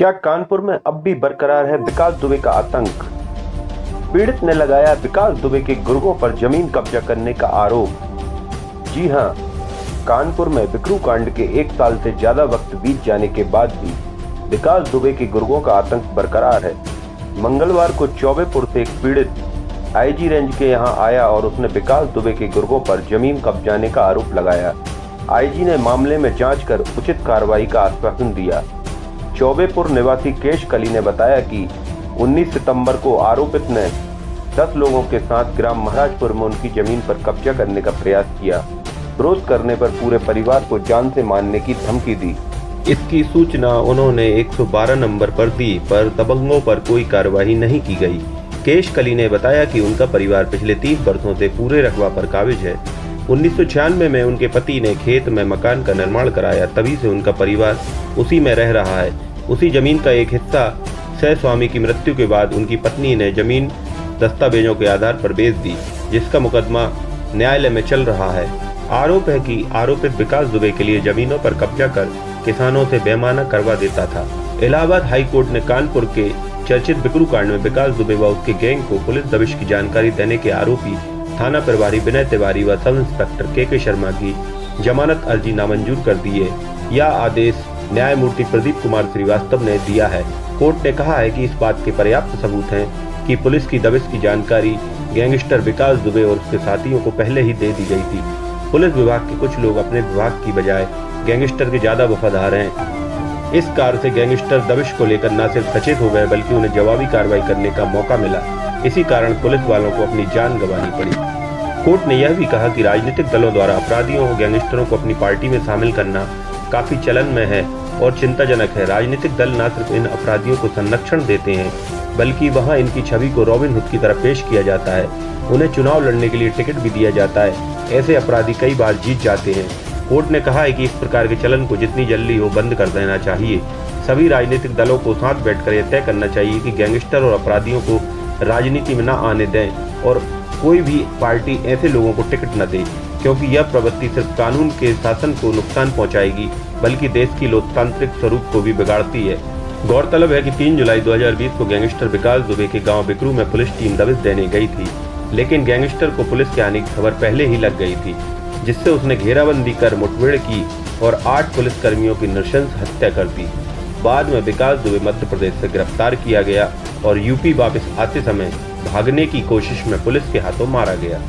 क्या कानपुर में अब भी बरकरार है विकास दुबे का आतंक? पीड़ित ने लगाया विकास दुबे के गुर्गों पर जमीन कब्जा करने का आरोप। जी हां, कानपुर में बिकरू कांड के 1 साल से ज्यादा वक्त बीत जाने के बाद भी विकास दुबे के गुर्गों का आतंक बरकरार है। मंगलवार को चौबेपुर से एक पीड़ित आईजी रेंज के यहां आया और उसने विकास दुबे के गुर्गों पर जमीन कब्जाने का आरोप लगाया। आईजी ने मामले में जांच कर उचित कार्रवाई का आश्वासन दिया। चौबेपुर निवासी केश कली ने बताया कि 19 सितंबर को आरोपित ने 10 लोगों के साथ ग्राम महाराजपुर में उनकी जमीन पर कब्जा करने का प्रयास किया। विरोध करने पर पूरे परिवार को जान से मारने की धमकी दी। इसकी सूचना उन्होंने 112 नंबर पर दी, पर दबंगों पर कोई कार्रवाई नहीं की गई। केश कली ने बताया कि उनका परिवार पिछले 3 वर्षों से पूरे रकबा पर काबिज है। 1996 में उनके पति ने खेत में मकान का निर्माण कराया, तभी से उनका परिवार उसी में रह रहा है। उसी जमीन का एक हिस्सा सह स्वामी की मृत्यु के बाद उनकी पत्नी ने जमीन दस्तावेजों के आधार पर बेच दी, जिसका मुकदमा न्यायालय में चल रहा है। आरोप है कि आरोपित विकास दुबे के लिए जमीनों पर कब्जा कर किसानों से बेमाना करवा देता था। इलाहाबाद हाई कोर्ट ने कानपुर के चर्चित बिकरू कांड में विकास दुबे व उसके गैंग को पुलिस दबिश की जानकारी देने के आरोपी थाना प्रभारी विनय तिवारी व सब इंस्पेक्टर के शर्मा की जमानत अर्जी नामंजूर कर दी है। यह आदेश न्यायमूर्ति प्रदीप कुमार श्रीवास्तव ने दिया है। कोर्ट ने कहा है कि इस बात के पर्याप्त सबूत हैं कि पुलिस की दबिश की जानकारी गैंगस्टर विकास दुबे और उसके साथियों को पहले ही दे दी गई थी। पुलिस विभाग के कुछ लोग अपने विभाग की बजाय गैंगस्टर के ज्यादा वफादार हैं। इस कार से गैंगस्टर दबिश को लेकर न सिर्फ सचेत हो गए, बल्कि उन्हें जवाबी कार्रवाई करने का मौका मिला। इसी कारण पुलिस वालों को अपनी जान गंवानी पड़ी। कोर्ट ने यह भी कहा कि राजनीतिक दलों द्वारा अपराधियों और गैंगस्टरों को अपनी पार्टी में शामिल करना काफी चलन में है और चिंताजनक है। राजनीतिक दल न सिर्फ इन अपराधियों को संरक्षण देते हैं, बल्कि वहां इनकी छवि को रॉबिन हुड की तरह पेश किया जाता है। उन्हें चुनाव लड़ने के लिए टिकट भी दिया जाता है। ऐसे अपराधी कई बार जीत जाते हैं। कोर्ट ने कहा है कि इस प्रकार के चलन को जितनी जल्दी हो बंद कर देना चाहिए। सभी राजनीतिक दलों को साथ बैठकर यह तय करना चाहिए कि गैंगस्टर और अपराधियों को राजनीति में न आने दें और कोई भी पार्टी ऐसे लोगों को टिकट न दे, क्योंकि यह प्रवृत्ति सिर्फ कानून के शासन को नुकसान पहुंचाएगी, बल्कि देश की लोकतांत्रिक स्वरूप को भी बिगाड़ती है। गौरतलब है कि 3 जुलाई 2020 को गैंगस्टर विकास दुबे के गांव बिकरू में पुलिस टीम दबिश देने गई थी, लेकिन गैंगस्टर को पुलिस के आने की खबर पहले ही लग गई थी, जिससे उसने घेराबंदी कर मुठभेड़ की और 8 पुलिसकर्मियों की नृशंस हत्या कर दी। बाद में विकास दुबे मध्य प्रदेश से गिरफ्तार किया गया और यूपी वापस आते समय भागने की कोशिश में पुलिस के हाथों मारा गया।